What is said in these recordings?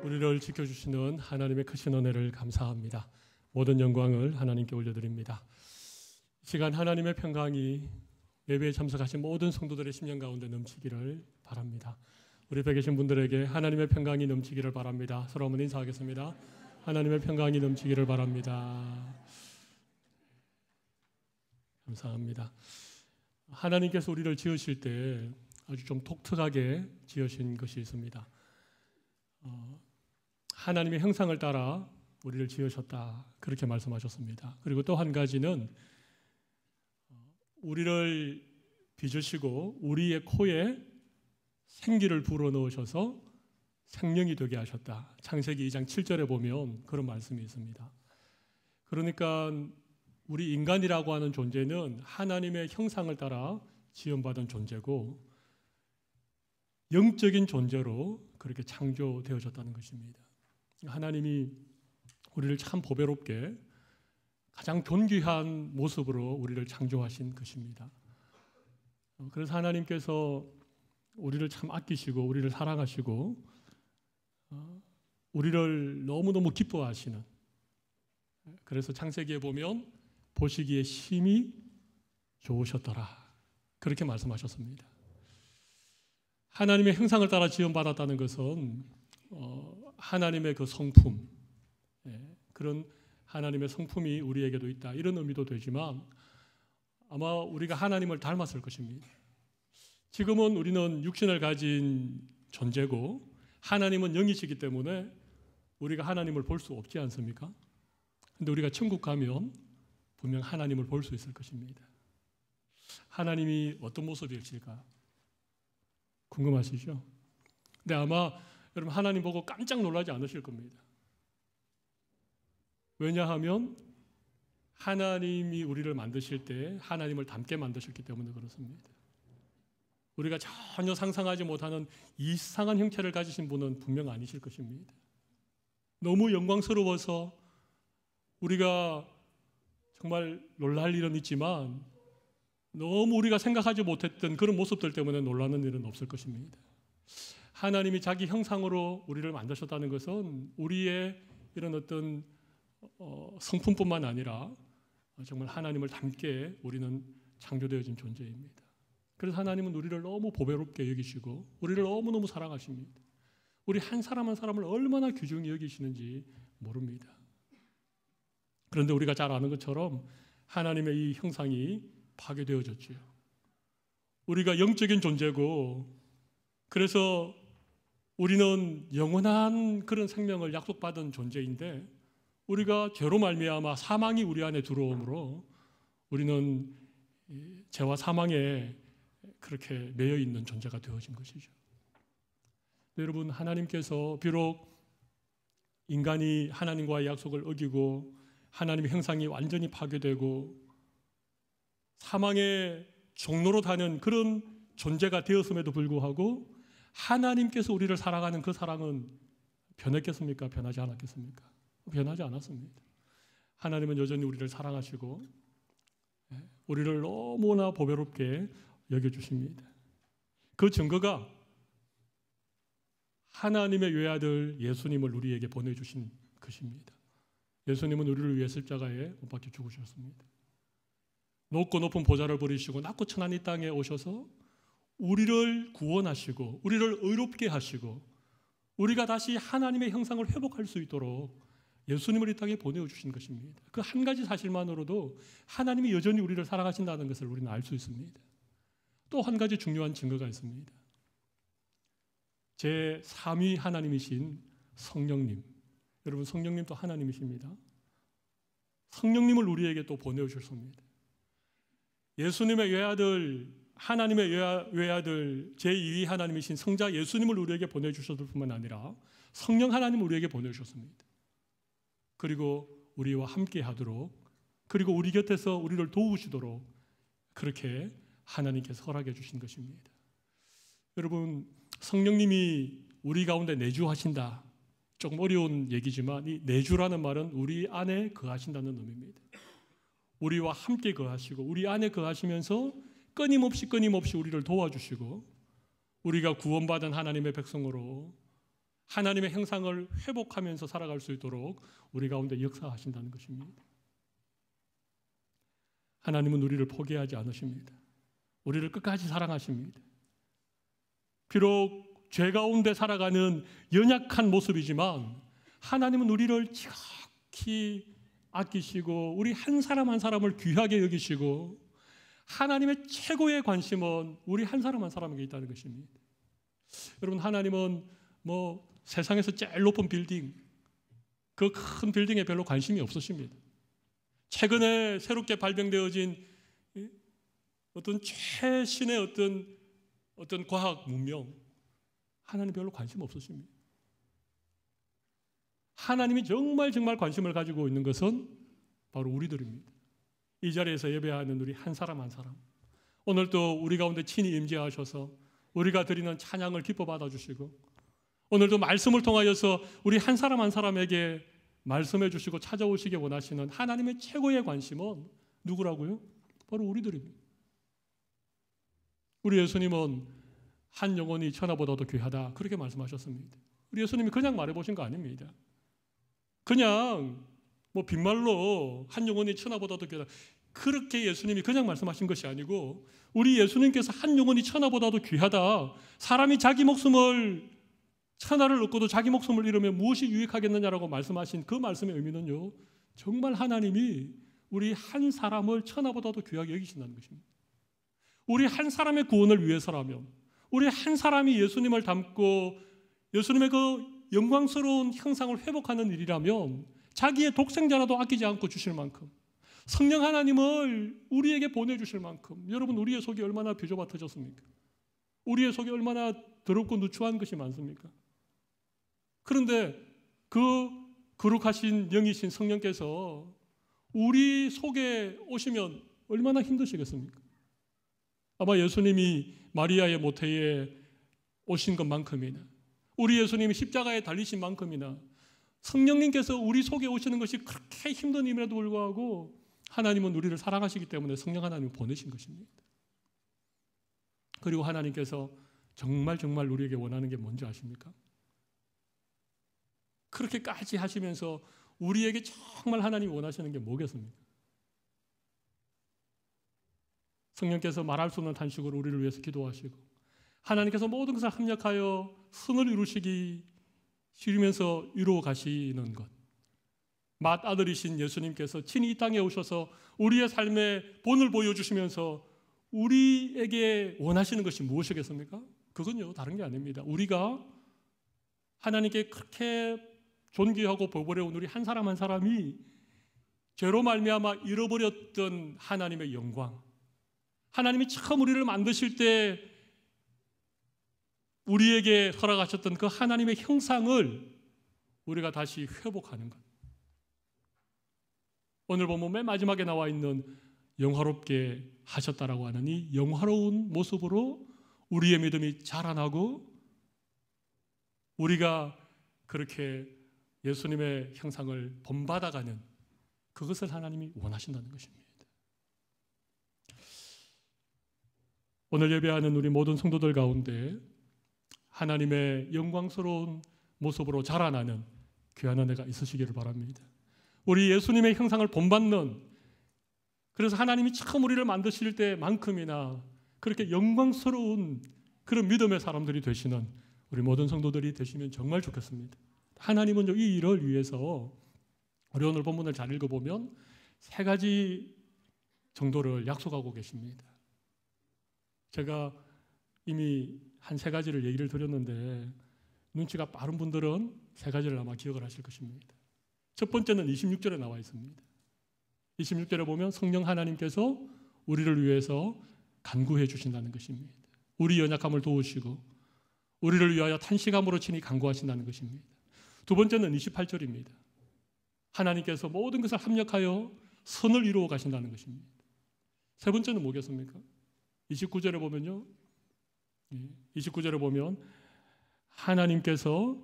우리를 지켜주시는 하나님의 크신 은혜를 감사합니다. 모든 영광을 하나님께 올려드립니다. 이 시간 하나님의 평강이 예배에 참석하신 모든 성도들의 심령 가운데 넘치기를 바랍니다. 우리 옆에 계신 분들에게 하나님의 평강이 넘치기를 바랍니다. 서로 한번 인사하겠습니다. 하나님의 평강이 넘치기를 바랍니다. 감사합니다. 하나님께서 우리를 지으실 때 아주 좀 독특하게 지으신 것이 있습니다. 하나님의 형상을 따라 우리를 지으셨다, 그렇게 말씀하셨습니다. 그리고 또 한 가지는 우리를 빚으시고 우리의 코에 생기를 불어넣으셔서 생명이 되게 하셨다. 창세기 2장 7절에 보면 그런 말씀이 있습니다. 그러니까 우리 인간이라고 하는 존재는 하나님의 형상을 따라 지음받은 존재고 영적인 존재로 그렇게 창조되어졌다는 것입니다. 하나님이 우리를 참 보배롭게 가장 존귀한 모습으로 우리를 창조하신 것입니다. 그래서 하나님께서 우리를 참 아끼시고 우리를 사랑하시고 우리를 너무너무 기뻐하시는, 그래서 창세기에 보면 보시기에 심히 좋으셨더라, 그렇게 말씀하셨습니다. 하나님의 형상을 따라 지음받았다는 것은 하나님의 그 성품, 그런 하나님의 성품이 우리에게도 있다, 이런 의미도 되지만 아마 우리가 하나님을 닮았을 것입니다. 지금은 우리는 육신을 가진 존재고 하나님은 영이시기 때문에 우리가 하나님을 볼 수 없지 않습니까? 그런데 우리가 천국 가면 분명 하나님을 볼 수 있을 것입니다. 하나님이 어떤 모습일까 궁금하시죠? 근데 아마 여러분 하나님 보고 깜짝 놀라지 않으실 겁니다. 왜냐하면 하나님이 우리를 만드실 때 하나님을 닮게 만드셨기 때문에 그렇습니다. 우리가 전혀 상상하지 못하는 이상한 형체를 가지신 분은 분명 아니실 것입니다. 너무 영광스러워서 우리가 정말 놀랄 일은 있지만 너무 우리가 생각하지 못했던 그런 모습들 때문에 놀라는 일은 없을 것입니다. 하나님이 자기 형상으로 우리를 만드셨다는 것은 우리의 이런 어떤 성품뿐만 아니라 정말 하나님을 닮게 우리는 창조되어진 존재입니다. 그래서 하나님은 우리를 너무 보배롭게 여기시고 우리를 너무너무 사랑하십니다. 우리 한 사람 한 사람을 얼마나 귀중히 여기시는지 모릅니다. 그런데 우리가 잘 아는 것처럼 하나님의 이 형상이 파괴되어졌죠. 우리가 영적인 존재고 그래서 우리는 영원한 그런 생명을 약속받은 존재인데 우리가 죄로 말미암아 사망이 우리 안에 들어오므로 우리는 죄와 사망에 그렇게 매여 있는 존재가 되어진 것이죠. 여러분, 하나님께서 비록 인간이 하나님과의 약속을 어기고 하나님의 형상이 완전히 파괴되고 사망의 종로로 가는 그런 존재가 되었음에도 불구하고 하나님께서 우리를 사랑하는 그 사랑은 변했겠습니까? 변하지 않았겠습니까? 변하지 않았습니다. 하나님은 여전히 우리를 사랑하시고 우리를 너무나 보배롭게 여겨주십니다. 그 증거가 하나님의 외아들 예수님을 우리에게 보내주신 것입니다. 예수님은 우리를 위해 십자가에 못 박혀 죽으셨습니다. 높고 높은 보좌를 버리시고 낮고 천한 이 땅에 오셔서 우리를 구원하시고 우리를 의롭게 하시고 우리가 다시 하나님의 형상을 회복할 수 있도록 예수님을 이 땅에 보내주신 것입니다. 그 한 가지 사실만으로도 하나님이 여전히 우리를 사랑하신다는 것을 우리는 알 수 있습니다. 또 한 가지 중요한 증거가 있습니다. 제 3위 하나님이신 성령님, 여러분 성령님도 하나님이십니다. 성령님을 우리에게 또 보내주셨습니다. 예수님의 외아들, 하나님의 외아들 제2위 하나님이신 성자 예수님을 우리에게 보내주셨을 뿐만 아니라 성령 하나님을 우리에게 보내주셨습니다. 그리고 우리와 함께 하도록, 그리고 우리 곁에서 우리를 도우시도록 그렇게 하나님께서 허락해 주신 것입니다. 여러분, 성령님이 우리 가운데 내주하신다, 조금 어려운 얘기지만 이 내주라는 말은 우리 안에 거하신다는 의미입니다. 우리와 함께 거하시고 우리 안에 거하시면서 끊임없이 우리를 도와주시고 우리가 구원받은 하나님의 백성으로 하나님의 형상을 회복하면서 살아갈 수 있도록 우리 가운데 역사하신다는 것입니다. 하나님은 우리를 포기하지 않으십니다. 우리를 끝까지 사랑하십니다. 비록 죄 가운데 살아가는 연약한 모습이지만 하나님은 우리를 지극히 아끼시고 우리 한 사람 한 사람을 귀하게 여기시고 하나님의 최고의 관심은 우리 한 사람 한 사람에게 있다는 것입니다. 여러분, 하나님은 세상에서 제일 높은 빌딩, 그 큰 빌딩에 별로 관심이 없으십니다. 최근에 새롭게 발명되어진 어떤 최신의 어떤 과학 문명, 하나님 별로 관심 없으십니다. 하나님이 정말 관심을 가지고 있는 것은 바로 우리들입니다. 이 자리에서 예배하는 우리 한 사람 한 사람, 오늘도 우리 가운데 친히 임재하셔서 우리가 드리는 찬양을 기뻐 받아주시고 오늘도 말씀을 통하여서 우리 한 사람 한 사람에게 말씀해 주시고 찾아오시기 원하시는 하나님의 최고의 관심은 누구라고요? 바로 우리들입니다. 우리 예수님은 한 영혼이 천하보다도 귀하다, 그렇게 말씀하셨습니다. 우리 예수님이 그냥 말해보신 거 아닙니다. 그냥 빈말로 한 영혼이 천하보다도 귀하다, 그렇게 예수님이 그냥 말씀하신 것이 아니고 우리 예수님께서 한 영혼이 천하보다도 귀하다, 사람이 자기 목숨을 천하를 얻고도 자기 목숨을 잃으면 무엇이 유익하겠느냐라고 말씀하신 그 말씀의 의미는요, 정말 하나님이 우리 한 사람을 천하보다도 귀하게 여기신다는 것입니다. 우리 한 사람의 구원을 위해서라면, 우리 한 사람이 예수님을 닮고 예수님의 그 영광스러운 형상을 회복하는 일이라면 자기의 독생자라도 아끼지 않고 주실 만큼, 성령 하나님을 우리에게 보내주실 만큼, 여러분, 우리의 속이 얼마나 비좁아터졌습니까? 우리의 속이 얼마나 더럽고 누추한 것이 많습니까? 그런데 그 거룩하신 영이신 성령께서 우리 속에 오시면 얼마나 힘드시겠습니까? 아마 예수님이 마리아의 모태에 오신 것만큼이나 우리 예수님이 십자가에 달리신 만큼이나 성령님께서 우리 속에 오시는 것이 그렇게 힘든 일임에도 불구하고 하나님은 우리를 사랑하시기 때문에 성령 하나님을 보내신 것입니다. 그리고 하나님께서 정말 우리에게 원하는 게 뭔지 아십니까? 그렇게까지 하시면서 우리에게 정말 하나님이 원하시는 게 뭐겠습니까? 성령께서 말할 수 없는 탄식으로 우리를 위해서 기도하시고 하나님께서 모든 것을 합력하여 선을 이루시면서 이루어 가시는 것, 맏아들이신 예수님께서 친히 이 땅에 오셔서 우리의 삶의 본을 보여주시면서 우리에게 원하시는 것이 무엇이겠습니까? 그건요, 다른 게 아닙니다. 우리가 하나님께 그렇게 존귀하고 보배로운 우리 한 사람 한 사람이 죄로 말미암아 잃어버렸던 하나님의 영광, 하나님이 처음 우리를 만드실 때 우리에게 허락하셨던 그 하나님의 형상을 우리가 다시 회복하는 것. 오늘 보면 맨 마지막에 나와 있는 영화롭게 하셨다라고 하는 이 영화로운 모습으로 우리의 믿음이 자라나고 우리가 그렇게 예수님의 형상을 본받아가는 그것을 하나님이 원하신다는 것입니다. 오늘 예배하는 우리 모든 성도들 가운데 하나님의 영광스러운 모습으로 자라나는 귀한 은혜가 있으시기를 바랍니다. 우리 예수님의 형상을 본받는, 그래서 하나님이 처음 우리를 만드실 때만큼이나 그렇게 영광스러운 그런 믿음의 사람들이 되시는 우리 모든 성도들이 되시면 정말 좋겠습니다. 하나님은 이 일을 위해서 우리 오늘 본문을 잘 읽어보면 세 가지 정도를 약속하고 계십니다. 제가 이미 한 세 가지를 얘기를 드렸는데 눈치가 빠른 분들은 세 가지를 아마 기억을 하실 것입니다. 첫 번째는 26절에 나와 있습니다. 26절에 보면 성령 하나님께서 우리를 위해서 간구해 주신다는 것입니다. 우리 연약함을 도우시고 우리를 위하여 탄식함으로 친히 간구하신다는 것입니다. 두 번째는 28절입니다. 하나님께서 모든 것을 합력하여 선을 이루어 가신다는 것입니다. 세 번째는 뭐겠습니까? 29절에 보면요, 29절에 보면 하나님께서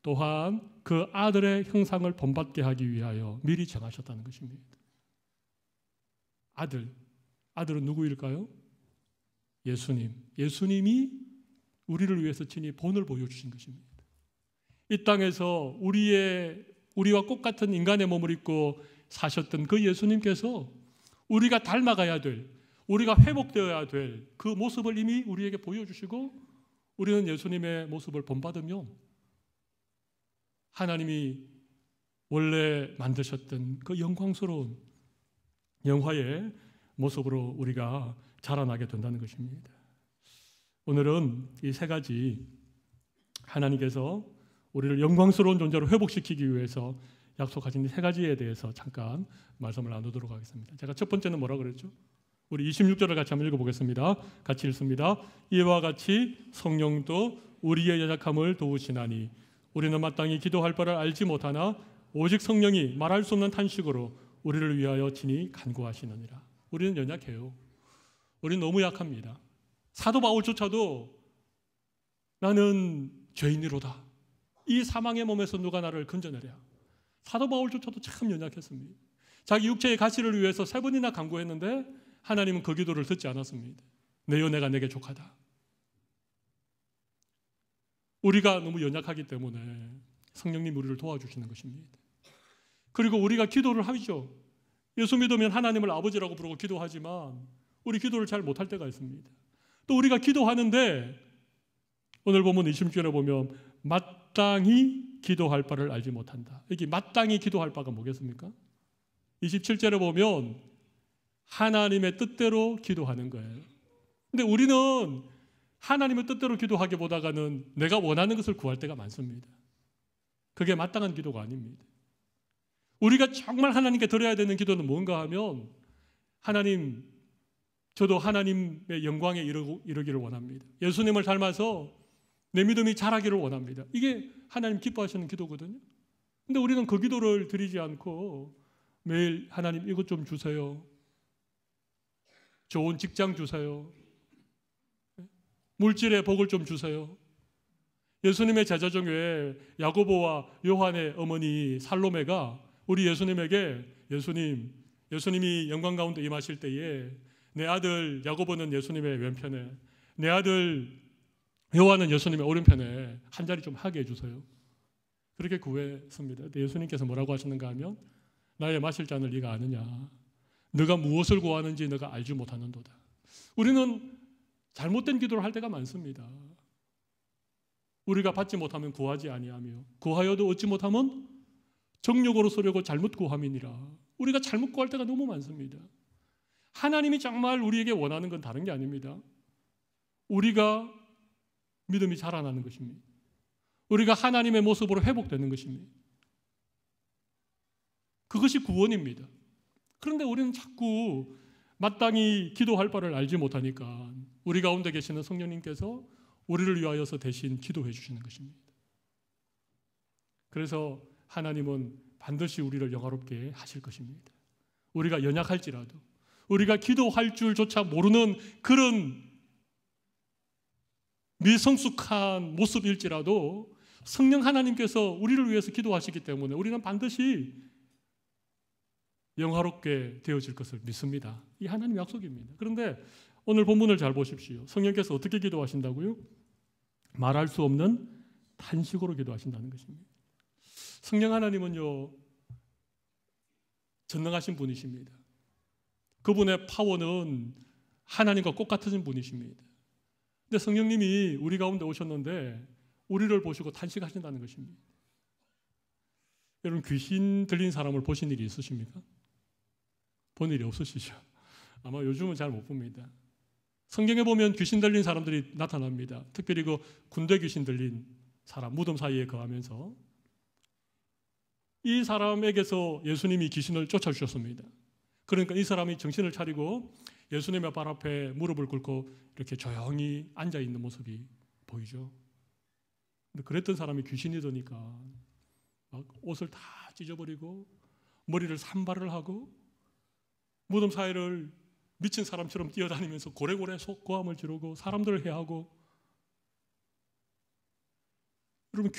또한 그 아들의 형상을 본받게 하기 위하여 미리 정하셨다는 것입니다. 아들은 누구일까요? 예수님. 예수님이 우리를 위해서 친히 본을 보여주신 것입니다. 이 땅에서 우리와 똑같은 인간의 몸을 입고 사셨던 그 예수님께서 우리가 닮아가야 될, 우리가 회복되어야 될 그 모습을 이미 우리에게 보여주시고 우리는 예수님의 모습을 본받으며 하나님이 원래 만드셨던 그 영광스러운 영화의 모습으로 우리가 자라나게 된다는 것입니다. 오늘은 이 세 가지 하나님께서 우리를 영광스러운 존재로 회복시키기 위해서 약속하신 이 세 가지에 대해서 잠깐 말씀을 나누도록 하겠습니다. 제가 첫 번째는 뭐라고 그랬죠? 우리 26절을 같이 한번 읽어보겠습니다. 같이 읽습니다. 이와 같이 성령도 우리의 연약함을 도우시나니 우리는 마땅히 기도할 바를 알지 못하나 오직 성령이 말할 수 없는 탄식으로 우리를 위하여 친히 간구하시느니라. 우리는 연약해요. 우리는 너무 약합니다. 사도 바울조차도 나는 죄인이로다. 이 사망의 몸에서 누가 나를 건져내랴. 사도 바울조차도 참 연약했습니다. 자기 육체의 가치를 위해서 3번이나 간구했는데 하나님은 그 기도를 듣지 않았습니다. 내 연애가 내게 족하다. 우리가 너무 연약하기 때문에 성령님 우리를 도와주시는 것입니다. 그리고 우리가 기도를 하죠. 예수 믿으면 하나님을 아버지라고 부르고 기도하지만 우리 기도를 잘 못할 때가 있습니다. 또 우리가 기도하는데 오늘 본문 26절에 보면 마땅히 기도할 바를 알지 못한다. 여기 마땅히 기도할 바가 뭐겠습니까? 27절에 보면 하나님의 뜻대로 기도하는 거예요. 근데 우리는 하나님의 뜻대로 기도하기보다는 내가 원하는 것을 구할 때가 많습니다. 그게 마땅한 기도가 아닙니다. 우리가 정말 하나님께 드려야 되는 기도는 뭔가 하면 하나님, 저도 하나님의 영광에 이르기를 원합니다. 예수님을 닮아서 내 믿음이 자라기를 원합니다. 이게 하나님 기뻐하시는 기도거든요. 근데 우리는 그 기도를 드리지 않고 매일 하나님 이것 좀 주세요. 좋은 직장 주세요. 물질의 복을 좀 주세요. 예수님의 제자 중에 야고보와 요한의 어머니 살로메가 우리 예수님에게 예수님이 영광 가운데 임하실 때에 내 아들 야고보는 예수님의 왼편에, 내 아들 요한은 예수님의 오른편에 한 자리 좀 하게 해주세요. 그렇게 구했습니다. 예수님께서 뭐라고 하셨는가 하면 나의 마실 잔을 네가 아느냐? 네가 무엇을 구하는지 네가 알지 못하는도다. 우리는 잘못된 기도를 할 때가 많습니다. 우리가 받지 못하면 구하지 아니하며 구하여도 얻지 못하면 정욕으로 쓰려고 잘못 구함이니라. 우리가 잘못 구할 때가 너무 많습니다. 하나님이 정말 우리에게 원하는 건 다른 게 아닙니다. 우리가 믿음이 자라나는 것입니다. 우리가 하나님의 모습으로 회복되는 것입니다. 그것이 구원입니다. 그런데 우리는 자꾸 마땅히 기도할 바를 알지 못하니까 우리 가운데 계시는 성령님께서 우리를 위하여서 대신 기도해 주시는 것입니다. 그래서 하나님은 반드시 우리를 영화롭게 하실 것입니다. 우리가 연약할지라도, 우리가 기도할 줄조차 모르는 그런 미성숙한 모습일지라도 성령 하나님께서 우리를 위해서 기도하시기 때문에 우리는 반드시 영화롭게 되어질 것을 믿습니다. 이 하나님의 약속입니다. 그런데 오늘 본문을 잘 보십시오. 성령께서 어떻게 기도하신다고요? 말할 수 없는 탄식으로 기도하신다는 것입니다. 성령 하나님은요, 전능하신 분이십니다. 그분의 파워는 하나님과 똑같은 분이십니다. 근데 성령님이 우리 가운데 오셨는데 우리를 보시고 탄식하신다는 것입니다. 여러분, 귀신 들린 사람을 보신 일이 있으십니까? 본 일이 없으시죠? 아마 요즘은 잘 못 봅니다. 성경에 보면 귀신 들린 사람들이 나타납니다. 특별히 그 군대 귀신 들린 사람, 무덤 사이에 거하면서 이 사람에게서 예수님이 귀신을 쫓아주셨습니다. 그러니까 이 사람이 정신을 차리고 예수님의 발 앞에 무릎을 꿇고 이렇게 조용히 앉아있는 모습이 보이죠. 근데 그랬던 사람이 귀신이 되니까 막 옷을 다 찢어버리고 머리를 산발을 하고 무덤 사이를 미친 사람처럼 뛰어다니면서 고래고래 고함을 지르고 사람들을 해하고, 여러분,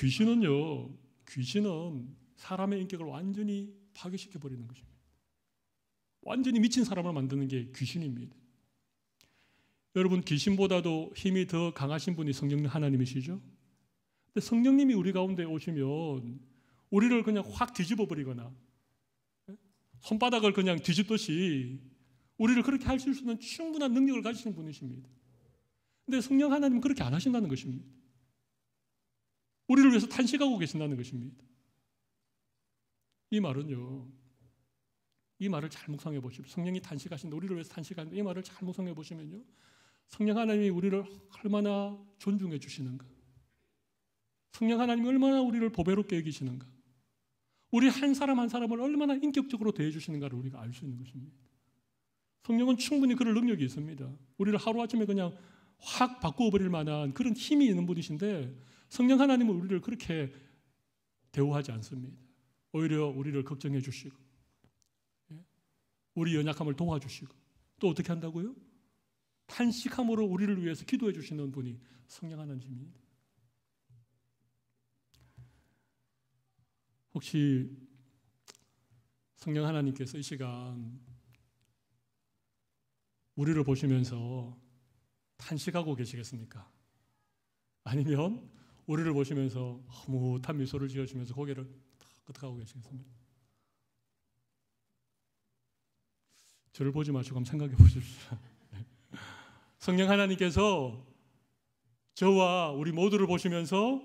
귀신은 사람의 인격을 완전히 파괴시켜 버리는 것입니다. 완전히 미친 사람을 만드는 게 귀신입니다. 여러분, 귀신보다도 힘이 더 강하신 분이 성령님 하나님이시죠? 근데 성령님이 우리 가운데 오시면 우리를 그냥 확 뒤집어 버리거나 손바닥을 그냥 뒤집듯이 우리를 그렇게 하실 수 있는 충분한 능력을 가지신 분이십니다. 근데 성령 하나님은 그렇게 안 하신다는 것입니다. 우리를 위해서 탄식하고 계신다는 것입니다. 이 말은요, 이 말을 잘 묵상해 보십시오. 성령이 탄식하신다, 우리를 위해서 탄식하신다, 이 말을 잘 묵상해 보시면요, 성령 하나님이 우리를 얼마나 존중해 주시는가, 성령 하나님이 얼마나 우리를 보배롭게 여기시는가, 우리 한 사람 한 사람을 얼마나 인격적으로 대해 주시는가를 우리가 알 수 있는 것입니다. 성령은 충분히 그럴 능력이 있습니다. 우리를 하루아침에 그냥 확 바꾸어 버릴 만한 그런 힘이 있는 분이신데, 성령 하나님은 우리를 그렇게 대우하지 않습니다. 오히려 우리를 걱정해 주시고 우리 연약함을 도와주시고, 또 어떻게 한다고요? 탄식함으로 우리를 위해서 기도해 주시는 분이 성령 하나님입니다. 혹시 성령 하나님께서 이 시간 우리를 보시면서 탄식하고 계시겠습니까? 아니면 우리를 보시면서 흐뭇한 미소를 지으시면서 고개를 끄덕하고 계시겠습니까? 저를 보지 마시고 한번 생각해 보십시오. 성령 하나님께서 저와 우리 모두를 보시면서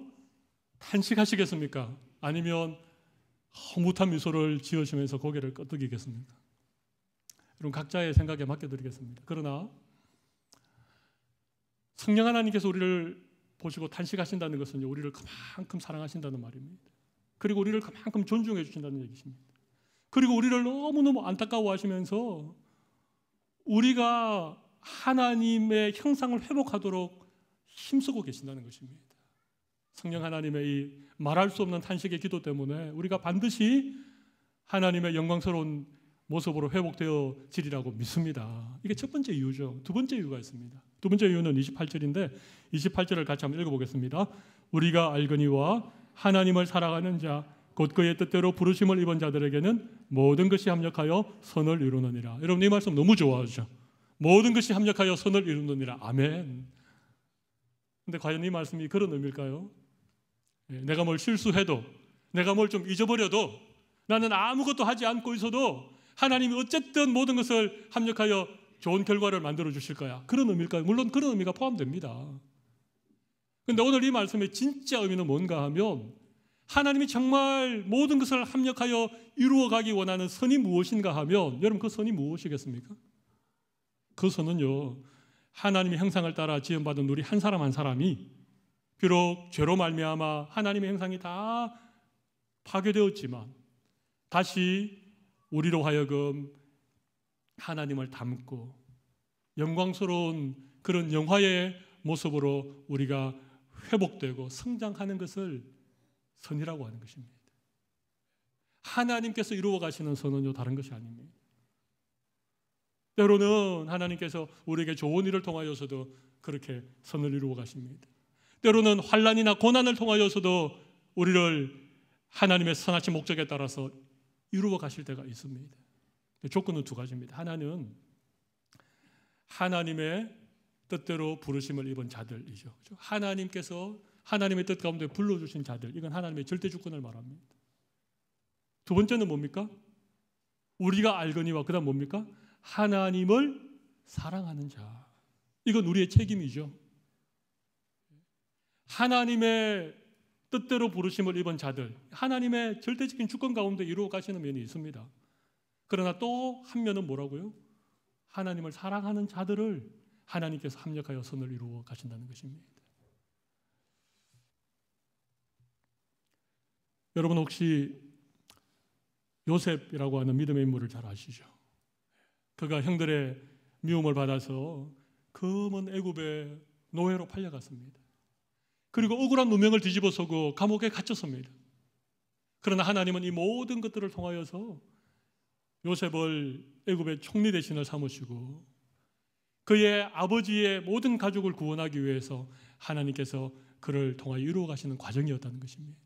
탄식하시겠습니까? 아니면 흐뭇한 미소를 지으시면서 고개를 끄덕이겠습니까? 여러분, 각자의 생각에 맡겨드리겠습니다. 그러나 성령 하나님께서 우리를 보시고 탄식하신다는 것은 우리를 그만큼 사랑하신다는 말입니다. 그리고 우리를 그만큼 존중해 주신다는 얘기십니다. 그리고 우리를 너무너무 안타까워하시면서 우리가 하나님의 형상을 회복하도록 힘쓰고 계신다는 것입니다. 성령 하나님의 이 말할 수 없는 탄식의 기도 때문에 우리가 반드시 하나님의 영광스러운 모습으로 회복되어지리라고 믿습니다. 이게 첫 번째 이유죠. 두 번째 이유가 있습니다. 두 번째 이유는 28절인데 28절을 같이 한번 읽어보겠습니다. 우리가 알거니와 하나님을 사랑하는 자 곧 그의 뜻대로 부르심을 입은 자들에게는 모든 것이 합력하여 선을 이루느니라. 여러분, 이 말씀 너무 좋아하죠. 모든 것이 합력하여 선을 이루느니라. 아멘. 근데 과연 이 말씀이 그런 의미일까요? 내가 뭘 실수해도, 내가 뭘 좀 잊어버려도, 나는 아무것도 하지 않고 있어도 하나님이 어쨌든 모든 것을 합력하여 좋은 결과를 만들어 주실 거야, 그런 의미일까요? 물론 그런 의미가 포함됩니다. 그런데 오늘 이 말씀의 진짜 의미는 뭔가 하면, 하나님이 정말 모든 것을 합력하여 이루어가기 원하는 선이 무엇인가 하면, 여러분, 그 선이 무엇이겠습니까? 그 선은요, 하나님의 형상을 따라 지음받은 우리 한 사람 한 사람이 비록 죄로 말미암아 하나님의 형상이 다 파괴되었지만 다시 우리로 하여금 하나님을 닮고 영광스러운 그런 영화의 모습으로 우리가 회복되고 성장하는 것을 선이라고 하는 것입니다. 하나님께서 이루어 가시는 선은요, 다른 것이 아닙니다. 때로는 하나님께서 우리에게 좋은 일을 통하여서도 그렇게 선을 이루어 가십니다. 때로는 환난이나 고난을 통하여서도 우리를 하나님의 선하신 목적에 따라서 이루어 가실 때가 있습니다. 조건은 두 가지입니다. 하나는 하나님의 뜻대로 부르심을 입은 자들이죠. 하나님께서 하나님의 뜻 가운데 불러주신 자들, 이건 하나님의 절대 주권을 말합니다. 두 번째는 뭡니까? 우리가 알거니와 그 다음 뭡니까? 하나님을 사랑하는 자. 이건 우리의 책임이죠. 하나님의 뜻대로 부르심을 입은 자들, 하나님의 절대적인 주권 가운데 이루어 가시는 면이 있습니다. 그러나 또 한 면은 뭐라고요? 하나님을 사랑하는 자들을 하나님께서 합력하여 선을 이루어 가신다는 것입니다. 여러분, 혹시 요셉이라고 하는 믿음의 인물을 잘 아시죠? 그가 형들의 미움을 받아서 검은 애굽의 노예로 팔려갔습니다. 그리고 억울한 누명을 뒤집어서고 감옥에 갇혔습니다. 그러나 하나님은 이 모든 것들을 통하여서 요셉을 애굽의 총리 대신을 삼으시고 그의 아버지의 모든 가족을 구원하기 위해서 하나님께서 그를 통하여 이루어 가시는 과정이었다는 것입니다.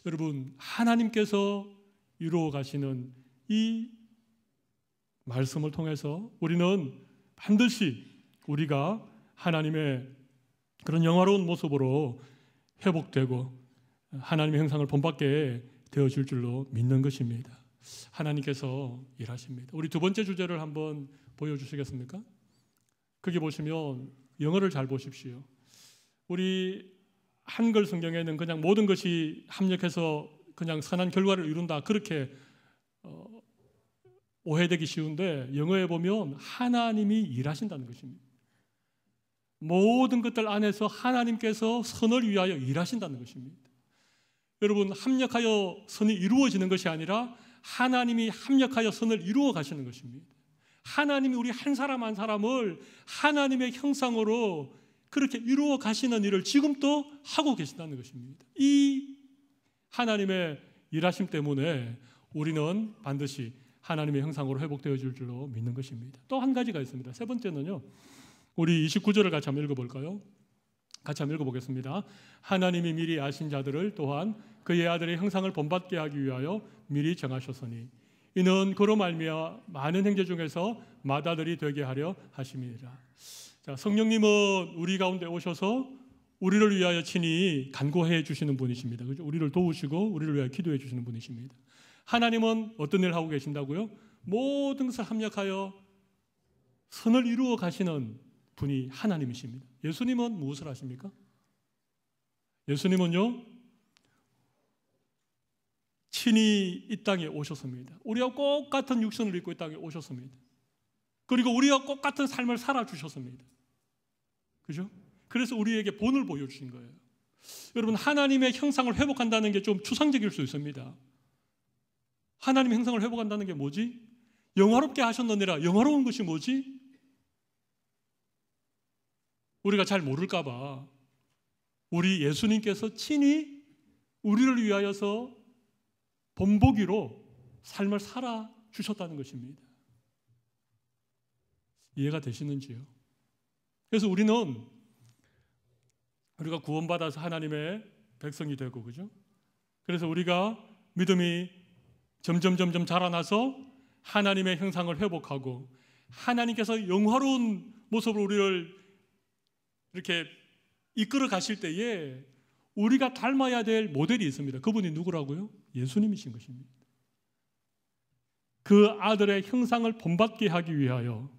여러분, 하나님께서 이루어 가시는 이 말씀을 통해서 우리는 반드시 우리가 하나님의 그런 영화로운 모습으로 회복되고 하나님의 형상을 본받게 되어질 줄로 믿는 것입니다. 하나님께서 일하십니다. 우리 두 번째 주제를 한번 보여주시겠습니까? 거기 보시면 영어를 잘 보십시오. 우리 한글 성경에는 그냥 모든 것이 합력해서 그냥 선한 결과를 이룬다 그렇게 오해되기 쉬운데 영어에 보면 하나님이 일하신다는 것입니다. 모든 것들 안에서 하나님께서 선을 위하여 일하신다는 것입니다. 여러분, 합력하여 선이 이루어지는 것이 아니라 하나님이 합력하여 선을 이루어 가시는 것입니다. 하나님이 우리 한 사람 한 사람을 하나님의 형상으로 그렇게 이루어 가시는 일을 지금도 하고 계신다는 것입니다. 이 하나님의 일하심 때문에 우리는 반드시 하나님의 형상으로 회복되어질 줄로 믿는 것입니다. 또 한 가지가 있습니다. 세 번째는요, 우리 29절을 같이 한번 읽어볼까요? 같이 한번 읽어보겠습니다. 하나님이 미리 아신 자들을 또한 그의 아들의 형상을 본받게 하기 위하여 미리 정하셨으니 이는 그로 말미암아 많은 형제 중에서 맏아들이 되게 하려 하심이니라. 자, 성령님은 우리 가운데 오셔서 우리를 위하여 친히 간구해 주시는 분이십니다. 그렇죠? 우리를 도우시고 우리를 위하여 기도해 주시는 분이십니다. 하나님은 어떤 일을 하고 계신다고요? 모든 것을 합력하여 선을 이루어 가시는 분이 하나님이십니다. 예수님은 무엇을 하십니까? 예수님은요, 친히 이 땅에 오셨습니다. 우리와 똑같은 육신을 입고 이 땅에 오셨습니다. 그리고 우리와 똑같은 삶을 살아주셨습니다. 그죠? 그래서 우리에게 본을 보여주신 거예요. 여러분, 하나님의 형상을 회복한다는 게 좀 추상적일 수 있습니다. 하나님의 형상을 회복한다는 게 뭐지? 영화롭게 하셨느니라. 영화로운 것이 뭐지? 우리가 잘 모를까 봐 우리 예수님께서 친히 우리를 위하여서 본보기로 삶을 살아주셨다는 것입니다. 이해가 되시는지요? 그래서 우리가 구원받아서 하나님의 백성이 되고, 그죠? 그래서 우리가 믿음이 점점 자라나서 하나님의 형상을 회복하고 하나님께서 영화로운 모습으로 우리를 이렇게 이끌어 가실 때에 우리가 닮아야 될 모델이 있습니다. 그분이 누구라고요? 예수님이신 것입니다. 그 아들의 형상을 본받게 하기 위하여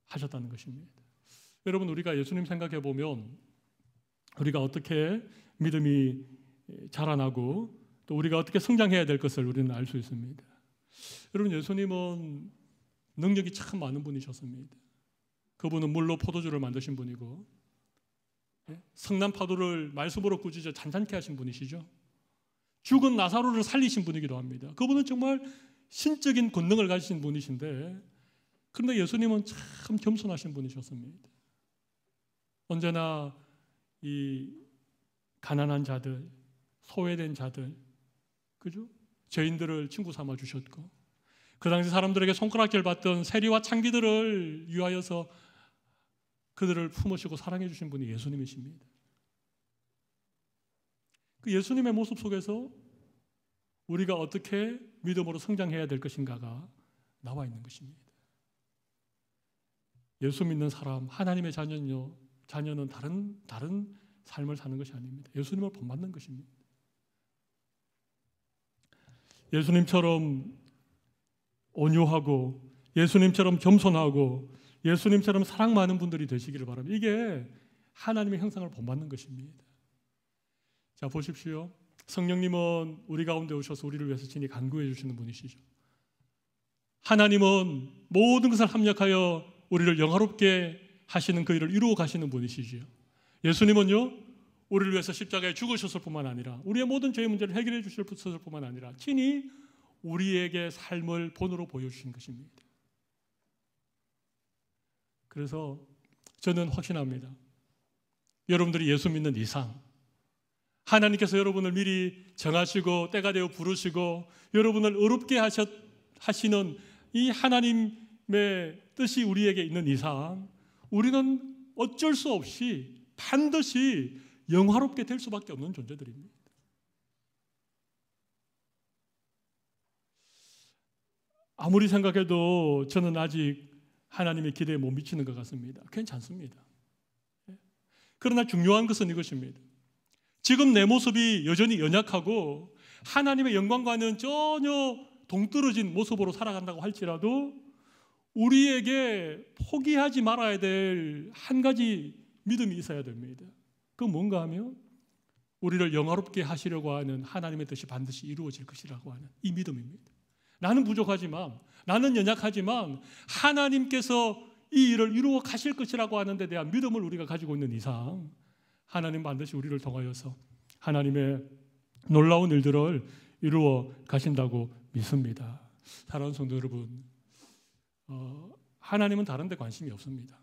하셨다는 것입니다. 여러분, 우리가 예수님 생각해 보면 우리가 어떻게 믿음이 자라나고 또 우리가 어떻게 성장해야 될 것을 우리는 알 수 있습니다. 여러분, 예수님은 능력이 참 많은 분이셨습니다. 그분은 물로 포도주를 만드신 분이고 성난 파도를 말씀으로 꾸짖어 잔잔케 하신 분이시죠. 죽은 나사로를 살리신 분이기도 합니다. 그분은 정말 신적인 권능을 가지신 분이신데, 그런데 예수님은 참 겸손하신 분이셨습니다. 언제나 이 가난한 자들, 소외된 자들, 그죠? 죄인들을 친구 삼아 주셨고, 그 당시 사람들에게 손가락질 받던 세리와 창기들을 위하여서 그들을 품으시고 사랑해 주신 분이 예수님이십니다. 그 예수님의 모습 속에서 우리가 어떻게 믿음으로 성장해야 될 것인가가 나와 있는 것입니다. 예수 믿는 사람, 하나님의 자녀는 다른 삶을 사는 것이 아닙니다. 예수님을 본받는 것입니다. 예수님처럼 온유하고 예수님처럼 겸손하고 예수님처럼 사랑 많은 분들이 되시기를 바랍니다. 이게 하나님의 형상을 본받는 것입니다. 자, 보십시오. 성령님은 우리 가운데 오셔서 우리를 위해서 친히 간구해 주시는 분이시죠. 하나님은 모든 것을 합력하여 우리를 영화롭게 하시는 그 일을 이루어 가시는 분이시죠. 예수님은요, 우리를 위해서 십자가에 죽으셨을 뿐만 아니라 우리의 모든 죄의 문제를 해결해 주실 뿐만 아니라 친히 우리에게 삶을 본으로 보여주신 것입니다. 그래서 저는 확신합니다. 여러분들이 예수 믿는 이상 하나님께서 여러분을 미리 정하시고 때가 되어 부르시고 여러분을 의롭게 하시는 이 하나님의 뜻이 우리에게 있는 이상 우리는 어쩔 수 없이 반드시 영화롭게 될 수밖에 없는 존재들입니다. 아무리 생각해도 저는 아직 하나님의 기대에 못 미치는 것 같습니다. 괜찮습니다. 그러나 중요한 것은 이것입니다. 지금 내 모습이 여전히 연약하고 하나님의 영광과는 전혀 동떨어진 모습으로 살아간다고 할지라도 우리에게 포기하지 말아야 될 한 가지 믿음이 있어야 됩니다. 그건 뭔가 하면 우리를 영화롭게 하시려고 하는 하나님의 뜻이 반드시 이루어질 것이라고 하는 이 믿음입니다. 나는 부족하지만, 나는 연약하지만 하나님께서 이 일을 이루어 가실 것이라고 하는 데 대한 믿음을 우리가 가지고 있는 이상 하나님 반드시 우리를 통하여서 하나님의 놀라운 일들을 이루어 가신다고 믿습니다. 사랑하는 성도 여러분, 하나님은 다른 데 관심이 없습니다.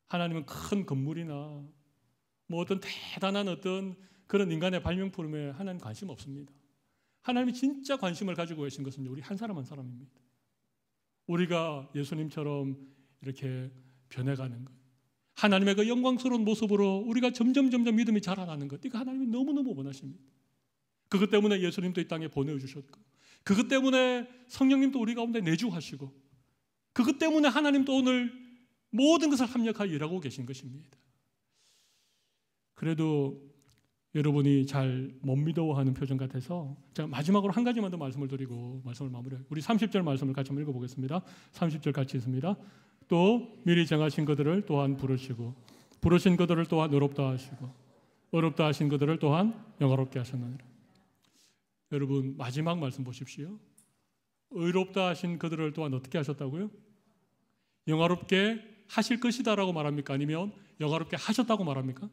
하나님은 큰 건물이나 뭐 어떤 대단한 어떤 그런 인간의 발명품에 하나님 관심 없습니다. 하나님이 진짜 관심을 가지고 계신 것은 우리 한 사람 한 사람입니다. 우리가 예수님처럼 이렇게 변해가는 것, 하나님의 그 영광스러운 모습으로 우리가 점점 믿음이 자라나는 것, 이거 하나님이 너무너무 원하십니다. 그것 때문에 예수님도 이 땅에 보내주셨고, 그것 때문에 성령님도 우리 가운데 내주하시고, 그것 때문에 하나님도 오늘 모든 것을 합력하여 일하고 계신 것입니다. 그래도 여러분이 잘 못 믿어하는 표정 같아서 제가 마지막으로 한 가지만 더 말씀을 드리고 말씀을 마무리해요. 우리 30절 말씀을 같이 한번 읽어보겠습니다. 30절 같이 있습니다. 또 미리 정하신 것들을 또한 부르시고 부르신 것들을 또한 의롭다 하시고 의롭다 하신 것들을 또한 영화롭게 하셨느니라. 여러분 마지막 말씀 보십시오. 의롭다 하신 그들을 또한 어떻게 하셨다고요? 영화롭게 하실 것이다라고 말합니까? 아니면 영화롭게 하셨다고 말합니까?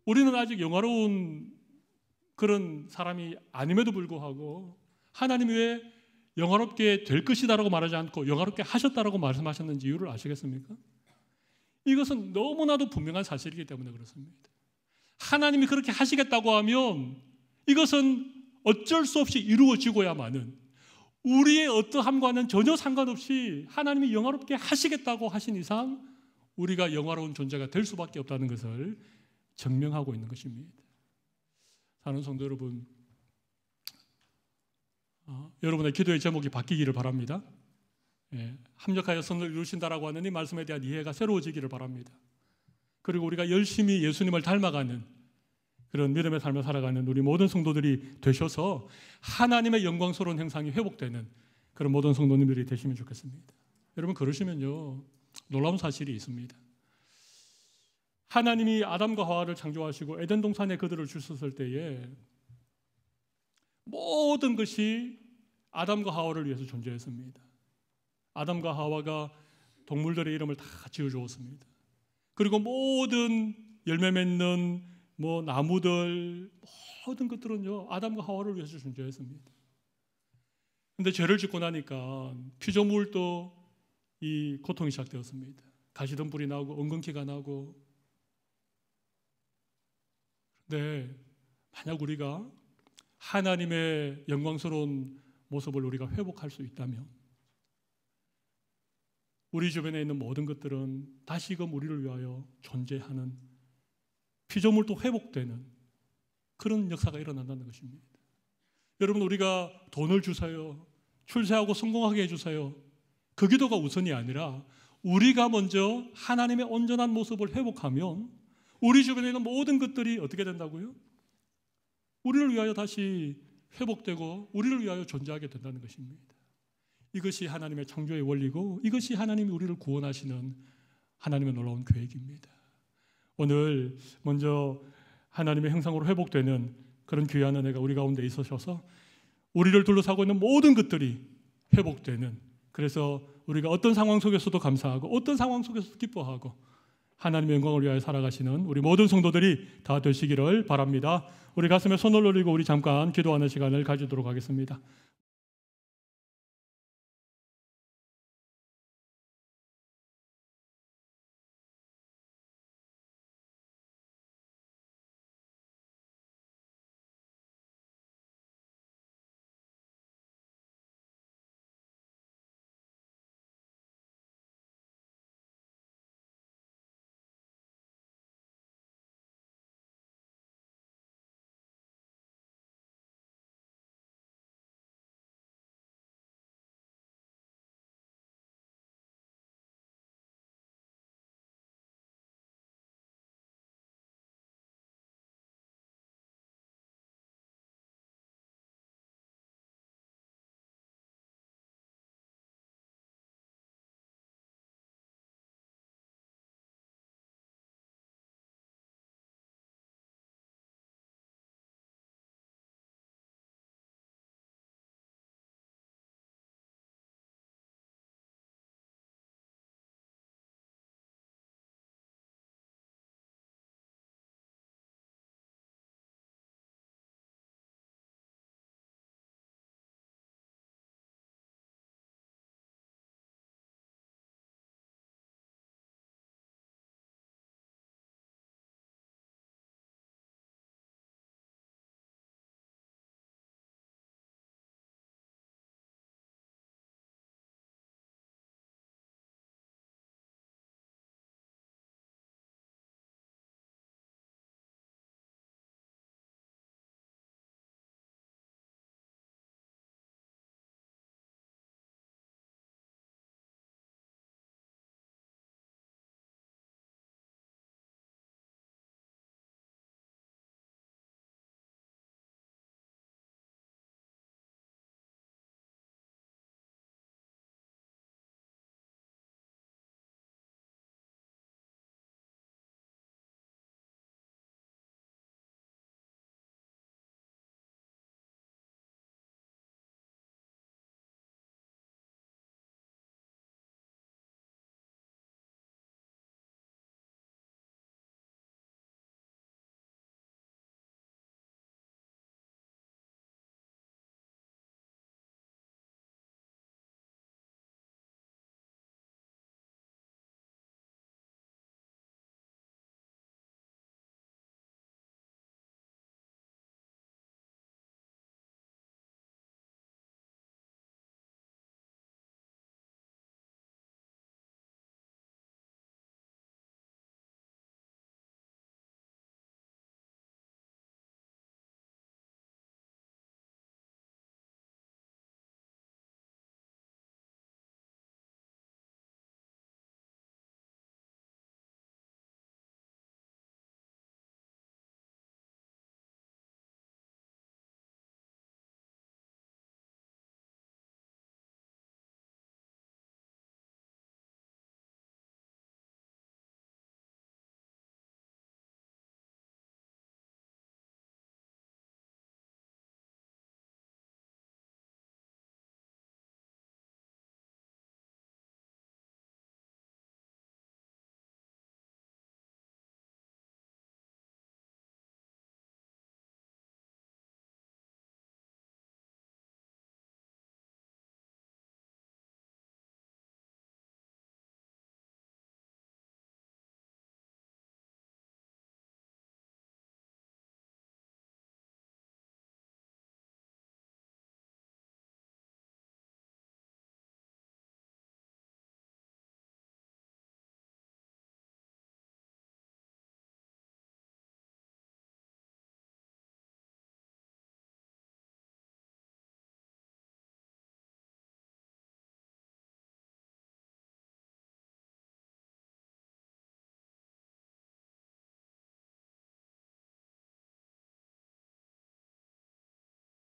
우리는 아직 영화로운 그런 사람이 아님에도 불구하고 하나님이 왜 영화롭게 될 것이다라고 말하지 않고 영화롭게 하셨다라고 말씀하셨는지 이유를 아시겠습니까? 이것은 너무나도 분명한 사실이기 때문에 그렇습니다. 하나님이 그렇게 하시겠다고 하면 이것은 어쩔 수 없이 이루어지고야만은 우리의 어떠함과는 전혀 상관없이 하나님이 영화롭게 하시겠다고 하신 이상 우리가 영화로운 존재가 될 수밖에 없다는 것을 증명하고 있는 것입니다. 사랑하는 성도 여러분, 여러분의 기도의 제목이 바뀌기를 바랍니다. 합력하여 선을 이루신다라고 하는 이 말씀에 대한 이해가 새로워지기를 바랍니다. 그리고 우리가 열심히 예수님을 닮아가는 그런 믿음의 삶을 살아가는 우리 모든 성도들이 되셔서 하나님의 영광스러운 형상이 회복되는 그런 모든 성도님들이 되시면 좋겠습니다. 여러분 그러시면요 놀라운 사실이 있습니다. 하나님이 아담과 하와를 창조하시고 에덴 동산에 그들을 주셨을 때에 모든 것이 아담과 하와를 위해서 존재했습니다. 아담과 하와가 동물들의 이름을 다 지어주었습니다. 그리고 모든 열매 맺는 나무들 모든 것들은요 아담과 하와를 위해서 존재했습니다. 그런데 죄를 짓고 나니까 피조물도 이 고통이 시작되었습니다. 가시덤불이 나오고 엉겅퀴가 나고. 네, 만약 우리가 하나님의 영광스러운 모습을 우리가 회복할 수 있다면 우리 주변에 있는 모든 것들은 다시금 우리를 위하여 존재하는 피조물도 회복되는 그런 역사가 일어난다는 것입니다. 여러분 우리가 돈을 주세요, 출세하고 성공하게 해주세요, 그 기도가 우선이 아니라 우리가 먼저 하나님의 온전한 모습을 회복하면 우리 주변에 있는 모든 것들이 어떻게 된다고요? 우리를 위하여 다시 회복되고 우리를 위하여 존재하게 된다는 것입니다. 이것이 하나님의 창조의 원리고 이것이 하나님이 우리를 구원하시는 하나님의 놀라운 계획입니다. 오늘 먼저 하나님의 형상으로 회복되는 그런 귀한 은혜가 우리 가운데 있으셔서 우리를 둘러싸고 있는 모든 것들이 회복되는, 그래서 우리가 어떤 상황 속에서도 감사하고 어떤 상황 속에서도 기뻐하고 하나님의 영광을 위하여 살아가시는 우리 모든 성도들이 다 되시기를 바랍니다. 우리 가슴에 손을 올리고 우리 잠깐 기도하는 시간을 가지도록 하겠습니다.